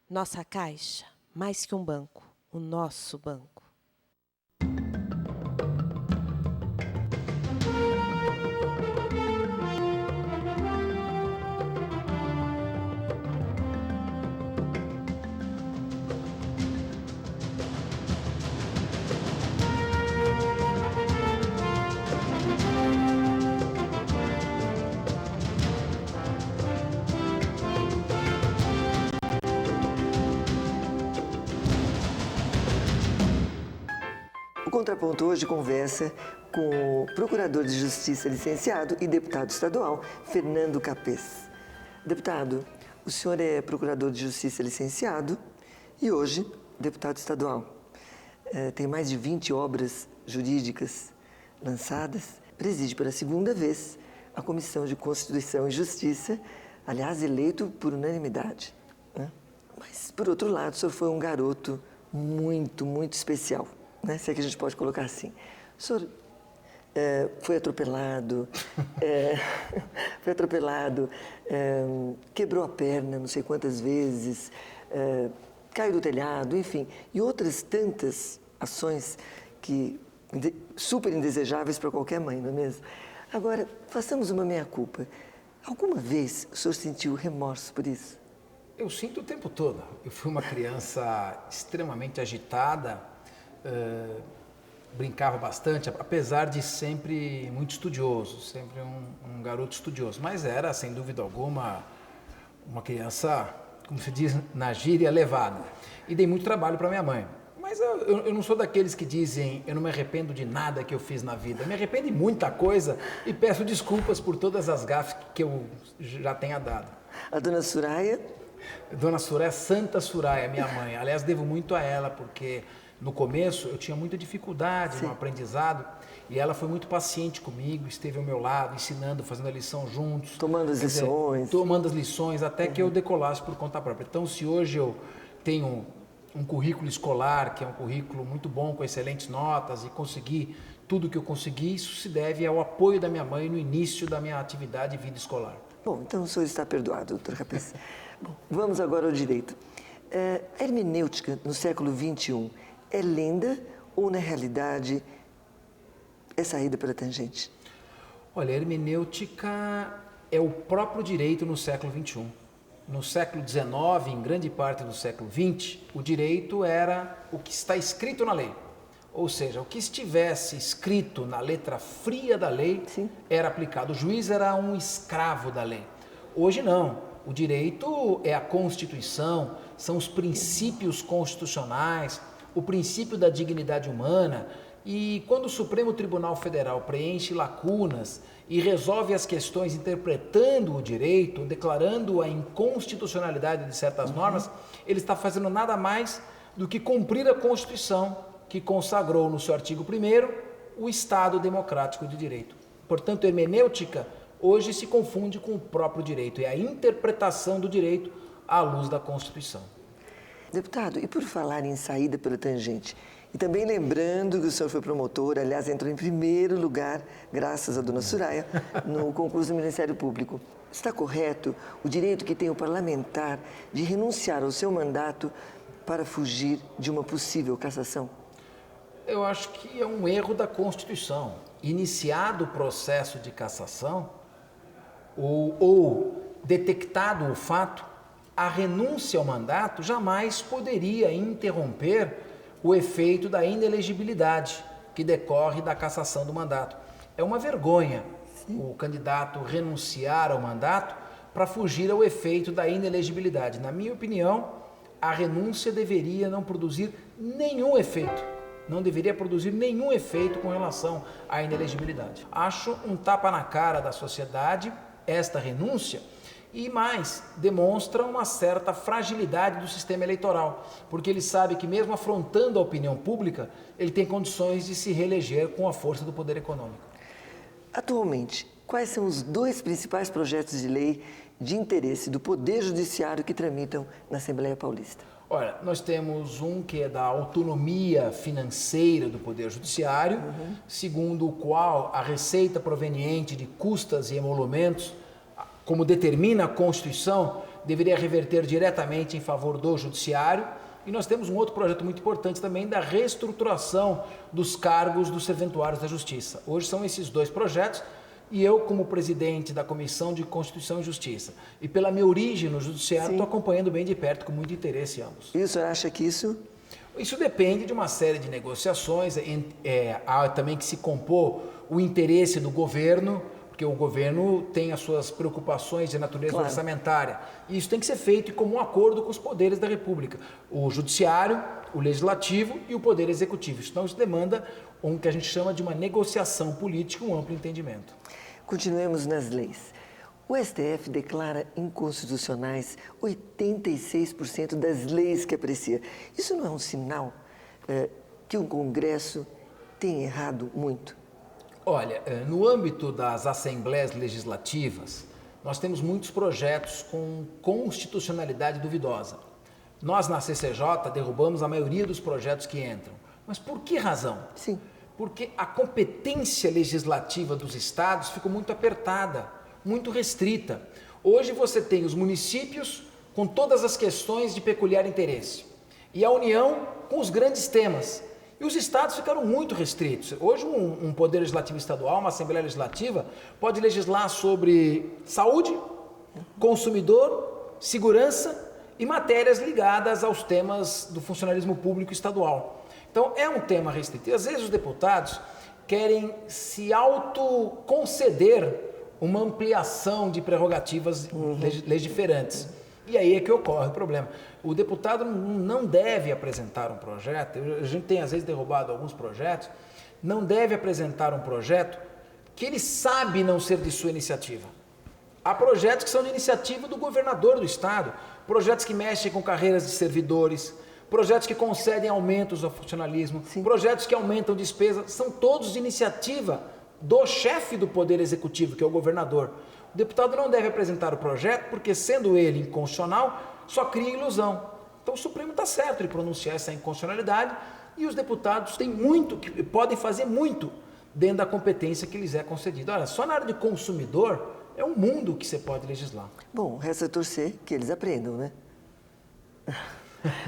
Nossa Caixa, mais que um banco, o nosso banco. O Contraponto hoje conversa com o Procurador de Justiça licenciado e deputado estadual, Fernando Capês. Deputado, o senhor é Procurador de Justiça licenciado e hoje deputado estadual. Tem mais de 20 obras jurídicas lançadas, preside pela segunda vez a Comissão de Constituição e Justiça, aliás, eleito por unanimidade, né? Mas, por outro lado, o senhor foi um garoto muito especial, né? Se é que a gente pode colocar assim. O senhor foi atropelado, quebrou a perna não sei quantas vezes, caiu do telhado, enfim, e outras tantas ações que super indesejáveis para qualquer mãe, não é mesmo? Agora, façamos uma meia-culpa. Alguma vez o senhor sentiu remorso por isso? Eu sinto o tempo todo. Eu fui uma criança extremamente agitada, brincava bastante, apesar de sempre muito estudioso, sempre um garoto estudioso. Mas era, sem dúvida alguma, uma criança, como se diz na gíria, levada. E dei muito trabalho para minha mãe. Mas eu não sou daqueles que dizem, eu não me arrependo de nada que eu fiz na vida. Eu me arrependo de muita coisa e peço desculpas por todas as gafes que eu já tenha dado. A dona Soraya? Dona Soraya, Santa Soraya, minha mãe. Aliás, devo muito a ela, porque no começo eu tinha muita dificuldade no aprendizado e ela foi muito paciente comigo, esteve ao meu lado, ensinando, fazendo a lição juntos. Tomando as lições. Tomando as lições até que eu decolasse por conta própria. Então, se hoje eu tenho um currículo escolar, que é um currículo muito bom, com excelentes notas, e consegui tudo o que eu consegui, isso se deve ao apoio da minha mãe no início da minha atividade e vida escolar. Bom, então o senhor está perdoado, doutor Capês. Bom, vamos agora ao direito. A hermenêutica no século XXI é lenda ou, na realidade, é saída pela tangente? Olha, a hermenêutica é o próprio direito no século XXI. No século XIX, em grande parte do século XX, o direito era o que está escrito na lei. Ou seja, o que estivesse escrito na letra fria da lei era aplicado. O juiz era um escravo da lei. Hoje não. O direito é a Constituição, são os princípios constitucionais, o princípio da dignidade humana. E quando o Supremo Tribunal Federal preenche lacunas e resolve as questões interpretando o direito, declarando a inconstitucionalidade de certas normas, ele está fazendo nada mais do que cumprir a Constituição, que consagrou no seu artigo 1º o Estado Democrático de Direito. Portanto, a hermenêutica hoje se confunde com o próprio direito, é a interpretação do direito à luz da Constituição. Deputado, e por falar em saída pela tangente, e também lembrando que o senhor foi promotor, aliás, entrou em primeiro lugar, graças à dona Soraya, no concurso do Ministério Público. Está correto o direito que tem o parlamentar de renunciar ao seu mandato para fugir de uma possível cassação? Eu acho que é um erro da Constituição. Iniciado o processo de cassação, ou detectado o fato, a renúncia ao mandato jamais poderia interromper o efeito da inelegibilidade que decorre da cassação do mandato. É uma vergonha o candidato renunciar ao mandato para fugir ao efeito da inelegibilidade. Na minha opinião, a renúncia deveria não produzir nenhum efeito. Não deveria produzir nenhum efeito com relação à inelegibilidade. Acho um tapa na cara da sociedade esta renúncia e mais, demonstra uma certa fragilidade do sistema eleitoral, porque ele sabe que mesmo afrontando a opinião pública, ele tem condições de se reeleger com a força do poder econômico. Atualmente, quais são os 2 principais projetos de lei de interesse do Poder Judiciário que tramitam na Assembleia Paulista? Olha, nós temos um que é da autonomia financeira do Poder Judiciário, segundo o qual a receita proveniente de custas e emolumentos, como determina a Constituição, deveria reverter diretamente em favor do judiciário. E nós temos um outro projeto muito importante também da reestruturação dos cargos dos serventuários da Justiça. Hoje são esses dois projetos e eu, como presidente da Comissão de Constituição e Justiça e pela minha origem no Judiciário, estou acompanhando bem de perto, com muito interesse ambos. E o senhor acha que isso... Isso depende de uma série de negociações, há também que se compor o interesse do governo, porque o governo tem as suas preocupações de natureza orçamentária. E isso tem que ser feito em comum acordo com os poderes da República, o Judiciário, o Legislativo e o Poder Executivo. Então isso demanda o que a gente chama de uma negociação política, um amplo entendimento. Continuemos nas leis. O STF declara inconstitucionais 86% das leis que aprecia. Isso não é um sinal que o Congresso tem errado muito? Olha, no âmbito das assembleias legislativas, nós temos muitos projetos com constitucionalidade duvidosa. Nós, na CCJ, derrubamos a maioria dos projetos que entram. Mas por que razão? Sim. Porque a competência legislativa dos estados ficou muito apertada, muito restrita. Hoje você tem os municípios com todas as questões de peculiar interesse e a União com os grandes temas. E os estados ficaram muito restritos. Hoje um poder legislativo estadual, uma assembleia legislativa, pode legislar sobre saúde, consumidor, segurança e matérias ligadas aos temas do funcionalismo público estadual. Então é um tema restrito. E às vezes os deputados querem se autoconceder uma ampliação de prerrogativas legiferantes. E aí é que ocorre o problema. O deputado não deve apresentar um projeto, a gente tem às vezes derrubado alguns projetos, não deve apresentar um projeto que ele sabe não ser de sua iniciativa. Há projetos que são de iniciativa do governador do estado, projetos que mexem com carreiras de servidores, projetos que concedem aumentos ao funcionalismo, projetos que aumentam despesas, são todos de iniciativa do chefe do Poder Executivo, que é o governador. O deputado não deve apresentar o projeto, porque sendo ele inconstitucional, só cria ilusão. Então o Supremo está certo de pronunciar essa inconstitucionalidade e os deputados têm muito, que podem fazer muito dentro da competência que lhes é concedida. Olha, só na área de consumidor é um mundo que você pode legislar. Bom, resta torcer que eles aprendam, né?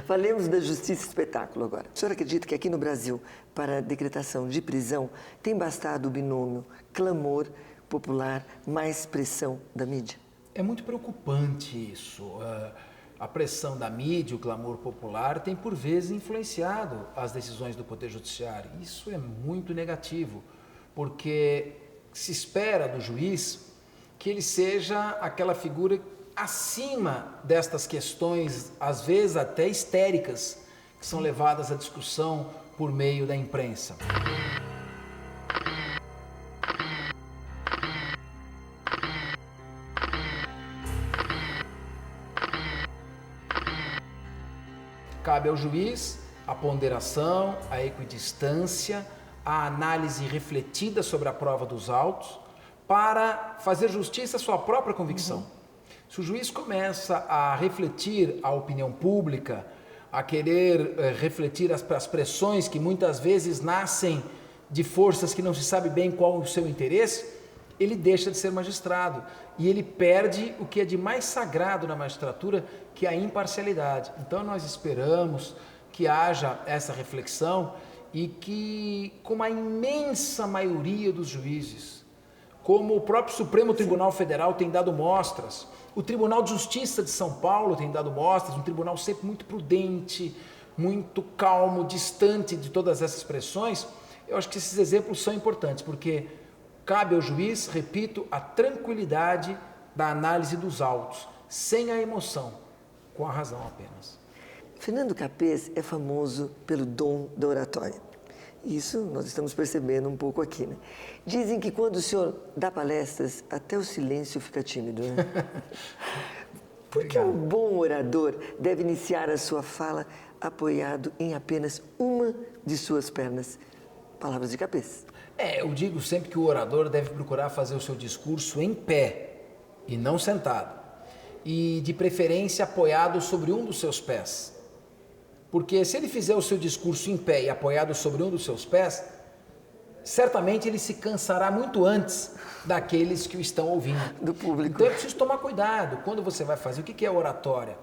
Falemos da justiça e espetáculo agora. O senhor acredita que aqui no Brasil, para a decretação de prisão, tem bastado o binômio clamor popular mais pressão da mídia? É muito preocupante isso. A pressão da mídia, o clamor popular, tem por vezes influenciado as decisões do Poder Judiciário. Isso é muito negativo, porque se espera do juiz que ele seja aquela figura acima destas questões, às vezes até histéricas, que são levadas à discussão por meio da imprensa. Cabe ao juiz a ponderação, a equidistância, a análise refletida sobre a prova dos autos, para fazer justiça à sua própria convicção. Se o juiz começa a refletir a opinião pública, a querer refletir as pressões que muitas vezes nascem de forças que não se sabe bem qual o seu interesse, ele deixa de ser magistrado e ele perde o que é de mais sagrado na magistratura, que é a imparcialidade. Então nós esperamos que haja essa reflexão e que, como a imensa maioria dos juízes, como o próprio Supremo Tribunal Federal tem dado mostras, o Tribunal de Justiça de São Paulo tem dado mostras, um tribunal sempre muito prudente, muito calmo, distante de todas essas pressões. Eu acho que esses exemplos são importantes, porque cabe ao juiz, repito, a tranquilidade da análise dos autos, sem a emoção, com a razão apenas. Fernando Capês é famoso pelo dom da oratória. Isso nós estamos percebendo um pouco aqui, né? Dizem que quando o senhor dá palestras, até o silêncio fica tímido, né? Por que um bom orador deve iniciar a sua fala apoiado em apenas uma de suas pernas? Palavras de Capês. Eu digo sempre que o orador deve procurar fazer o seu discurso em pé e não sentado. E, de preferência, apoiado sobre um dos seus pés. Porque se ele fizer o seu discurso em pé e apoiado sobre um dos seus pés, certamente ele se cansará muito antes daqueles que o estão ouvindo. Do público. Então é preciso tomar cuidado quando você vai fazer. O que é oratória?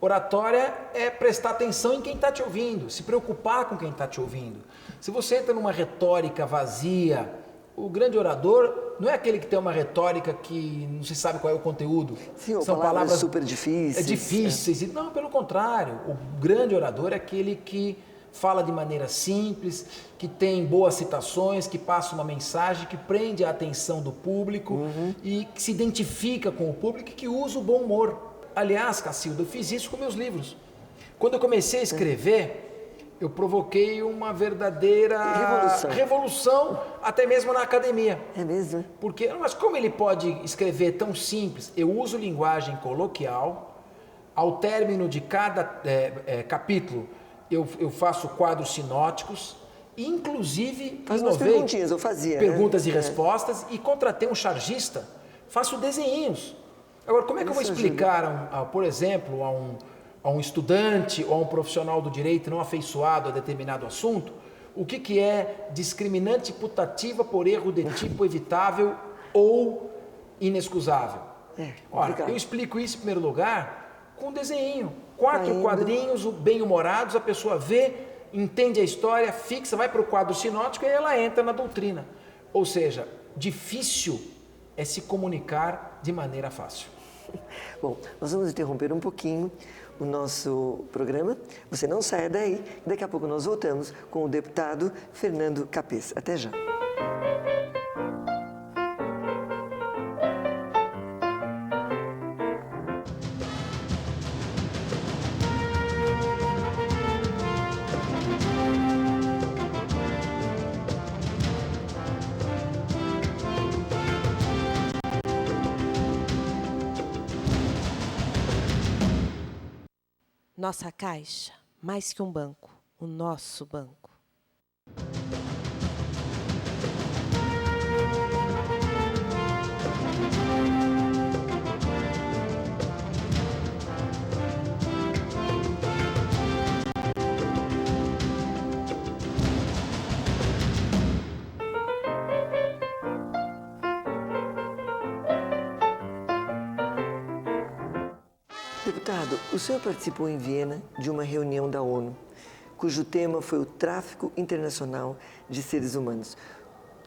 Oratória é prestar atenção em quem está te ouvindo, se preocupar com quem está te ouvindo. Se você entra numa retórica vazia, o grande orador não é aquele que tem uma retórica que não se sabe qual é o conteúdo. Sim, ou palavras super difíceis. Difíceis. Não, pelo contrário. O grande orador é aquele que fala de maneira simples, que tem boas citações, que passa uma mensagem, que prende a atenção do público e que se identifica com o público e que usa o bom humor. Aliás, Cacilda, eu fiz isso com meus livros. Quando eu comecei a escrever, eu provoquei uma verdadeira revolução, até mesmo na academia. É mesmo? Porque, mas como ele pode escrever tão simples? Eu uso linguagem coloquial, ao término de cada capítulo, eu faço quadros sinóticos, inclusive faz umas perguntinhas, eu fazia. Perguntas e respostas, e contratei um chargista, faço desenhinhos. Agora, como é que eu vou explicar, por exemplo, a um estudante ou a um profissional do direito não afeiçoado a determinado assunto, o que é discriminante putativa por erro de tipo evitável ou inexcusável? Ora, eu explico isso em primeiro lugar com um desenho. 4 quadrinhos bem-humorados, a pessoa vê, entende a história, fixa, vai para o quadro sinótico e ela entra na doutrina. Ou seja, difícil é se comunicar de maneira fácil. Bom, nós vamos interromper um pouquinho o nosso programa. Você não saia daí, daqui a pouco nós voltamos com o deputado Fernando Capês. Até já. Nossa Caixa, mais que um banco, o nosso banco. Deputado, o senhor participou em Viena de uma reunião da ONU, cujo tema foi o tráfico internacional de seres humanos.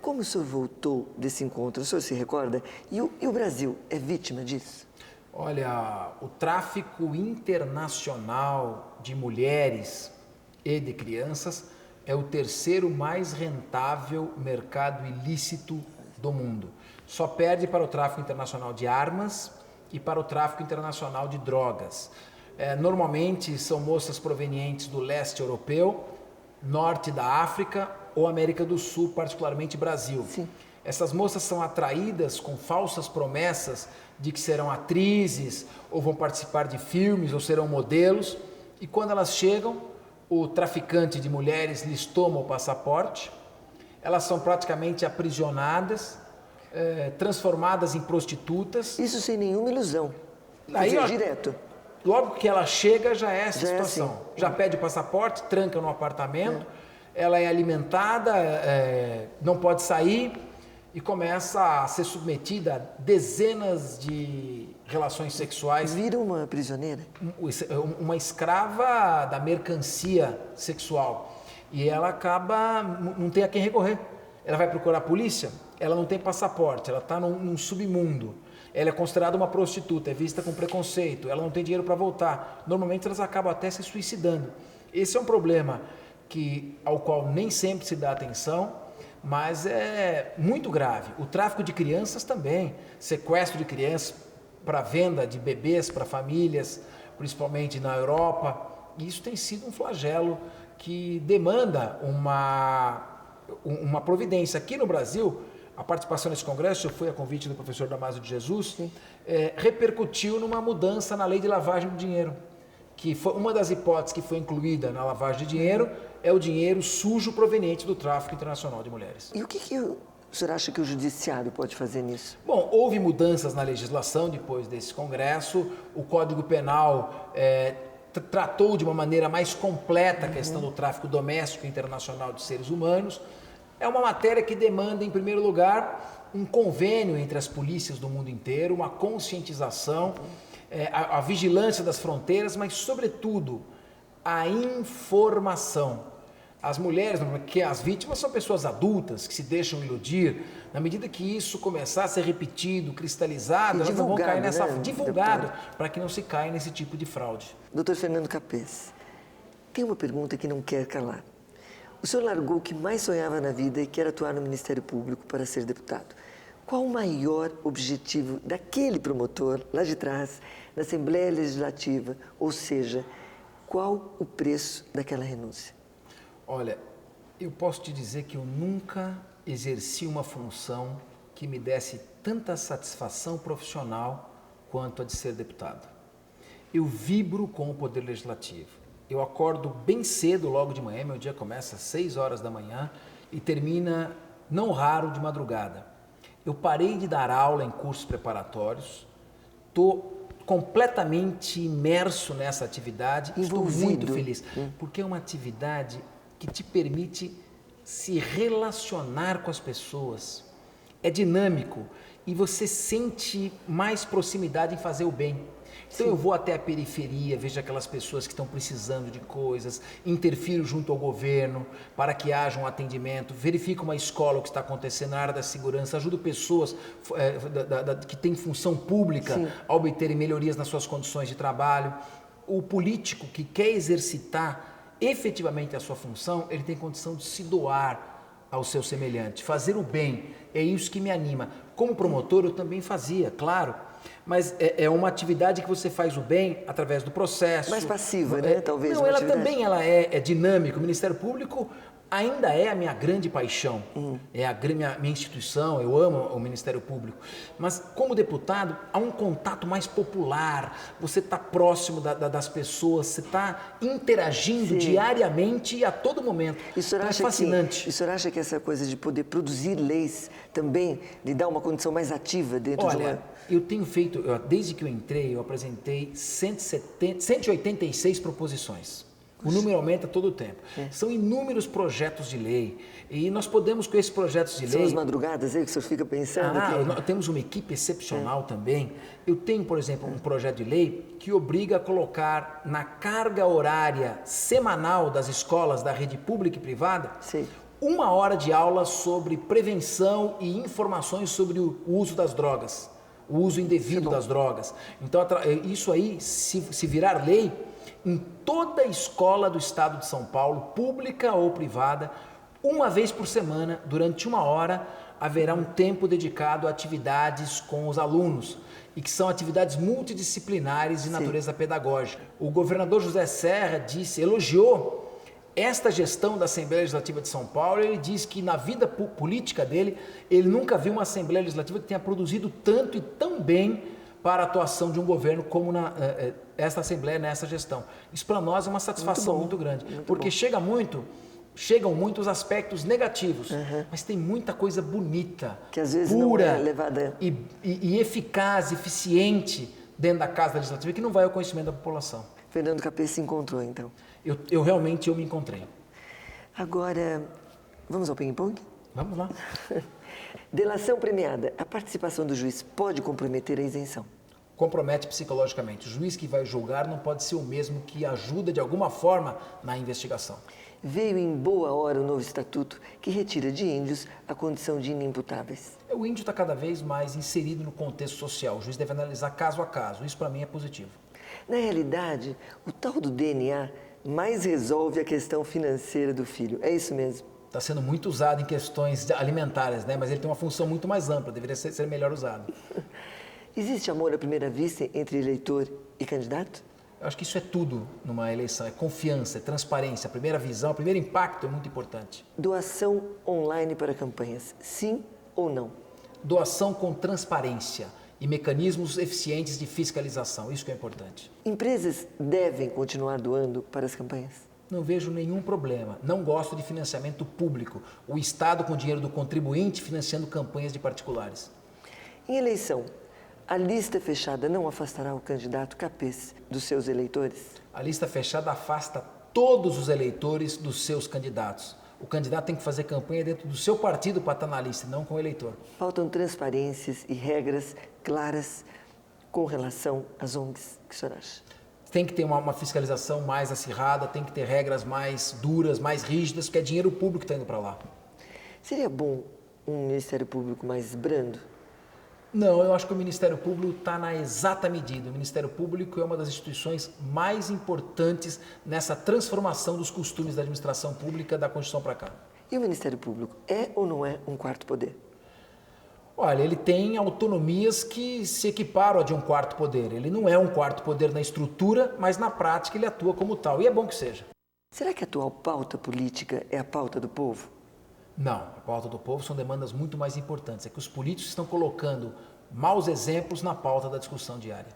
Como o senhor voltou desse encontro? O senhor se recorda? E o Brasil é vítima disso? Olha, o tráfico internacional de mulheres e de crianças é o terceiro mais rentável mercado ilícito do mundo. Só perde para o tráfico internacional de armas e para o tráfico internacional de drogas. Normalmente são moças provenientes do leste europeu, norte da África ou América do Sul, particularmente Brasil. Sim. Essas moças são atraídas com falsas promessas de que serão atrizes ou vão participar de filmes ou serão modelos, e quando elas chegam, o traficante de mulheres lhes toma o passaporte, elas são praticamente aprisionadas, transformadas em prostitutas. Isso sem nenhuma ilusão. Aí, direto. Logo que ela chega, já é essa situação. assim. Já pede o passaporte, tranca no apartamento, ela é alimentada, não pode sair e começa a ser submetida a dezenas de relações sexuais. Vira uma prisioneira. Uma escrava da mercancia sexual. E ela acaba, não tem a quem recorrer. Ela vai procurar a polícia, ela não tem passaporte, ela está num submundo. Ela é considerada uma prostituta, é vista com preconceito, ela não tem dinheiro para voltar. Normalmente elas acabam até se suicidando. Esse é um problema ao qual nem sempre se dá atenção, mas é muito grave. O tráfico de crianças também, sequestro de crianças para venda de bebês para famílias, principalmente na Europa. Isso tem sido um flagelo que demanda uma providência. Aqui no Brasil, a participação nesse congresso, eu fui a convite do professor Damásio de Jesus, repercutiu numa mudança na lei de lavagem de dinheiro, que foi uma das hipóteses que foi incluída na lavagem de dinheiro, é o dinheiro sujo proveniente do tráfico internacional de mulheres. E o que o senhor acha que o judiciário pode fazer nisso? Bom, houve mudanças na legislação depois desse congresso, o Código Penal tratou de uma maneira mais completa a questão do tráfico doméstico internacional de seres humanos. É uma matéria que demanda, em primeiro lugar, um convênio entre as polícias do mundo inteiro, uma conscientização, a vigilância das fronteiras, mas, sobretudo, a informação. As mulheres, que as vítimas são pessoas adultas que se deixam iludir. Na medida que isso começar a ser repetido, cristalizado, elas não vão cair nessa... Né? Divulgado, para que não se caia nesse tipo de fraude. Doutor Fernando Capês, tem uma pergunta que não quer calar. O senhor largou o que mais sonhava na vida, que era atuar no Ministério Público para ser deputado. Qual o maior objetivo daquele promotor, lá de trás, na Assembleia Legislativa? Ou seja, qual o preço daquela renúncia? Olha, eu posso te dizer que eu nunca exerci uma função que me desse tanta satisfação profissional quanto a de ser deputado. Eu vibro com o Poder Legislativo. Eu acordo bem cedo, logo de manhã, meu dia começa às 6 horas da manhã e termina, não raro, de madrugada. Eu parei de dar aula em cursos preparatórios, estou completamente imerso nessa atividade, estou muito feliz, porque é uma atividade que te permite se relacionar com as pessoas. É dinâmico e você sente mais proximidade em fazer o bem. Então eu vou até a periferia, vejo aquelas pessoas que estão precisando de coisas, interfiro junto ao governo para que haja um atendimento, verifico uma escola, o que está acontecendo na área da segurança, ajudo pessoas que têm função pública a obterem melhorias nas suas condições de trabalho. O político que quer exercitar efetivamente a sua função, ele tem condição de se doar ao seu semelhante, fazer o bem, é isso que me anima. Como promotor eu também fazia, claro, mas é uma atividade que você faz o bem através do processo. Mais passiva, né? Talvez. Não, ela também é dinâmica. O Ministério Público ainda é a minha grande paixão, é a minha instituição, eu amo o Ministério Público. Mas como deputado, há um contato mais popular, você está próximo das pessoas, você está interagindo diariamente e a todo momento. Então, é fascinante. E o senhor acha que essa coisa de poder produzir leis também lhe dá uma condição mais ativa dentro de uma... Olha, eu tenho feito, desde que eu entrei, eu apresentei 186 proposições. O número aumenta todo o tempo. São inúmeros projetos de lei. E nós podemos, com esses projetos de lei... São as madrugadas aí que o senhor fica pensando? Nós temos uma equipe excepcional também. Eu tenho, por exemplo, um projeto de lei que obriga a colocar na carga horária semanal das escolas da rede pública e privada 1 hora de aula sobre prevenção e informações sobre o uso das drogas, o uso indevido das drogas. Então, isso aí, se virar lei... Em toda escola do estado de São Paulo, pública ou privada, uma vez por semana, durante 1 hora, haverá um tempo dedicado a atividades com os alunos, e que são atividades multidisciplinares de natureza pedagógica. O governador José Serra elogiou esta gestão da Assembleia Legislativa de São Paulo. Ele diz que na vida política dele, ele nunca viu uma Assembleia Legislativa que tenha produzido tanto e tão bem para a atuação de um governo como esta Assembleia, nessa gestão. Isso para nós é uma satisfação muito grande, porque chegam muitos aspectos negativos, mas tem muita coisa bonita, que às vezes pura, não é levada... e eficaz, eficiente dentro da Casa Legislativa, que não vai ao conhecimento da população. Fernando Capês se encontrou, então. Eu realmente me encontrei. Agora, vamos ao ping-pong? Vamos lá. Delação premiada. A participação do juiz pode comprometer a isenção? Compromete psicologicamente. O juiz que vai julgar não pode ser o mesmo que ajuda de alguma forma na investigação. Veio em boa hora o novo estatuto que retira de índios a condição de inimputáveis. O índio está cada vez mais inserido no contexto social. O juiz deve analisar caso a caso. Isso para mim é positivo. Na realidade, o tal do DNA mais resolve a questão financeira do filho. É isso mesmo? Está sendo muito usado em questões alimentares, né? Mas ele tem uma função muito mais ampla, deveria ser melhor usado. Existe amor à primeira vista entre eleitor e candidato? Eu acho que isso é tudo numa eleição, é confiança, é transparência, a primeira visão, o primeiro impacto é muito importante. Doação online para campanhas, sim ou não? Doação com transparência e mecanismos eficientes de fiscalização, isso que é importante. Empresas devem continuar doando para as campanhas? Não vejo nenhum problema. Não gosto de financiamento público. O Estado com o dinheiro do contribuinte financiando campanhas de particulares. Em eleição, a lista fechada não afastará o candidato Capês dos seus eleitores? A lista fechada afasta todos os eleitores dos seus candidatos. O candidato tem que fazer campanha dentro do seu partido para estar na lista, não com o eleitor. Faltam transparências e regras claras com relação às ONGs. O que o senhor acha? Tem que ter uma fiscalização mais acirrada, tem que ter regras mais duras, mais rígidas, porque é dinheiro público que está indo para lá. Seria bom um Ministério Público mais brando? Não, eu acho que o Ministério Público está na exata medida. O Ministério Público é uma das instituições mais importantes nessa transformação dos costumes da administração pública da Constituição para cá. E o Ministério Público é ou não é um quarto poder? Olha, ele tem autonomias que se equiparam a de um quarto poder. Ele não é um quarto poder na estrutura, mas na prática ele atua como tal. E é bom que seja. Será que a atual pauta política é a pauta do povo? Não, a pauta do povo são demandas muito mais importantes. É que os políticos estão colocando maus exemplos na pauta da discussão diária.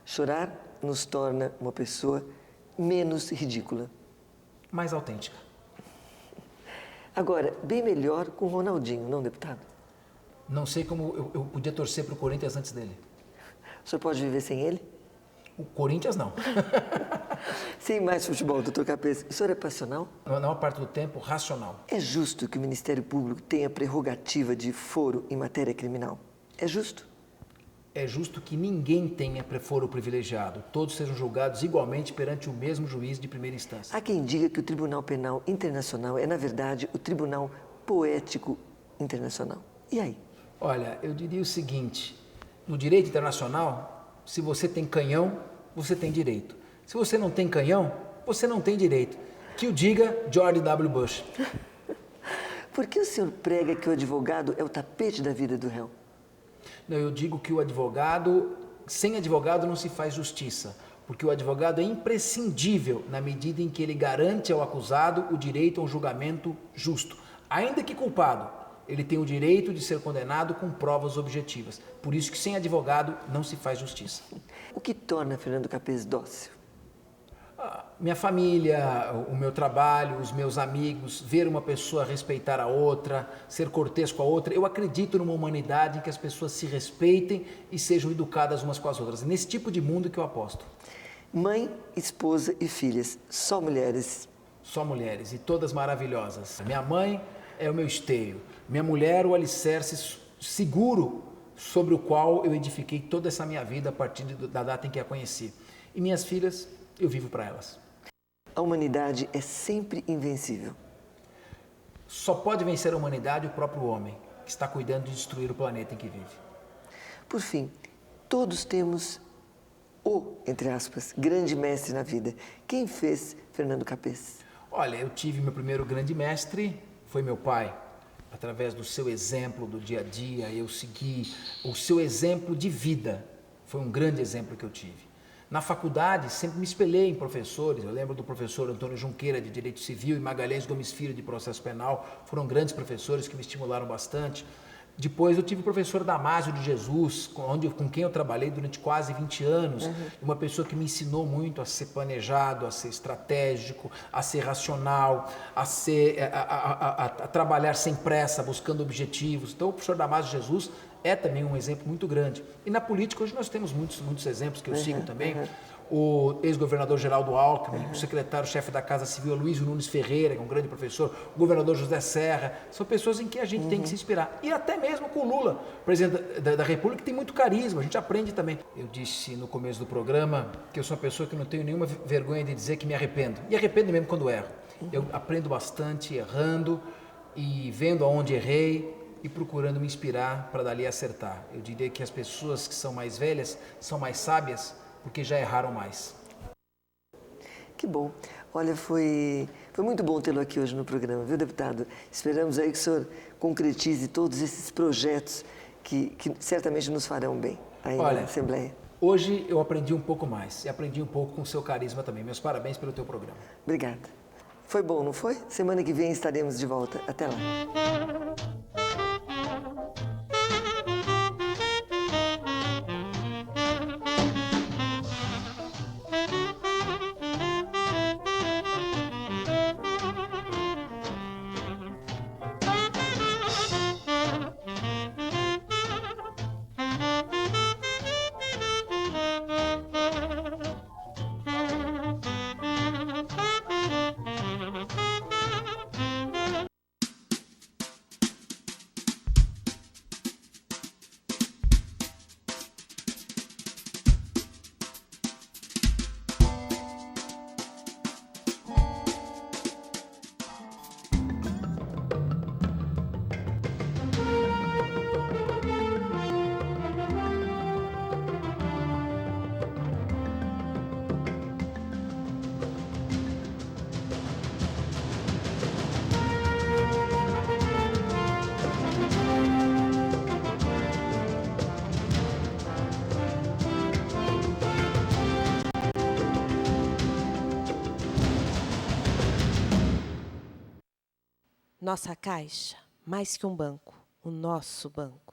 Chorar nos torna uma pessoa menos ridícula. Mais autêntica. Agora, bem melhor com o Ronaldinho, não, deputado? Não sei como eu podia torcer para o Corinthians antes dele. O senhor pode viver sem ele? O Corinthians não. Sem mais futebol, doutor Capês. O senhor é passional? Na maior parte do tempo, racional. É justo que o Ministério Público tenha prerrogativa de foro em matéria criminal? É justo? É justo que ninguém tenha foro privilegiado. Todos sejam julgados igualmente perante o mesmo juiz de primeira instância. Há quem diga que o Tribunal Penal Internacional é, na verdade, o Tribunal Poético Internacional. E aí? Olha, eu diria o seguinte, no direito internacional, se você tem canhão, você tem direito. Se você não tem canhão, você não tem direito. Que o diga George W. Bush. Por que o senhor prega que o advogado é o tapete da vida do réu? Não, eu digo que o advogado, sem advogado não se faz justiça, porque o advogado é imprescindível na medida em que ele garante ao acusado o direito a um julgamento justo. Ainda que culpado, ele tem o direito de ser condenado com provas objetivas. Por isso que sem advogado não se faz justiça. O que torna Fernando Capês dócil? Minha família, o meu trabalho, os meus amigos, ver uma pessoa respeitar a outra, ser cortês com a outra. Eu acredito numa humanidade em que as pessoas se respeitem e sejam educadas umas com as outras. É nesse tipo de mundo que eu aposto. Mãe, esposa e filhas, só mulheres. Só mulheres e todas maravilhosas. Minha mãe é o meu esteio. Minha mulher, o alicerce seguro sobre o qual eu edifiquei toda essa minha vida a partir da data em que a conheci. E minhas filhas, eu vivo para elas. A humanidade é sempre invencível. Só pode vencer a humanidade o próprio homem, que está cuidando de destruir o planeta em que vive. Por fim, todos temos o, entre aspas, grande mestre na vida. Quem fez Fernando Capês? Olha, eu tive meu primeiro grande mestre, foi meu pai. Através do seu exemplo do dia a dia, eu segui o seu exemplo de vida. Foi um grande exemplo que eu tive. Na faculdade, sempre me espelhei em professores. Eu lembro do professor Antônio Junqueira, de Direito Civil, e Magalhães Gomes Filho, de Processo Penal. Foram grandes professores que me estimularam bastante. Depois eu tive o professor Damásio de Jesus, com quem eu trabalhei durante quase 20 anos. Uma pessoa que me ensinou muito a ser planejado, a ser estratégico, a ser racional, a trabalhar sem pressa, buscando objetivos. Então o professor Damásio de Jesus é também um exemplo muito grande. E na política hoje nós temos muitos exemplos que eu sigo também. O ex-governador Geraldo Alckmin, o secretário-chefe da Casa Civil, Aloysio Nunes Ferreira, que é um grande professor, o governador José Serra, são pessoas em que a gente tem que se inspirar. E até mesmo com o Lula, presidente da República, que tem muito carisma, a gente aprende também. Eu disse no começo do programa que eu sou uma pessoa que não tenho nenhuma vergonha de dizer que me arrependo. E arrependo mesmo quando erro. Eu aprendo bastante errando e vendo aonde errei e procurando me inspirar para dali acertar. Eu diria que as pessoas que são mais velhas são mais sábias porque já erraram mais. Que bom. Olha, foi muito bom tê-lo aqui hoje no programa, viu, deputado? Esperamos aí que o senhor concretize todos esses projetos que certamente nos farão bem aí na Assembleia. Hoje eu aprendi um pouco mais e aprendi um pouco com o seu carisma também. Meus parabéns pelo teu programa. Obrigada. Foi bom, não foi? Semana que vem estaremos de volta. Até lá. Nossa Caixa, mais que um banco, o nosso banco.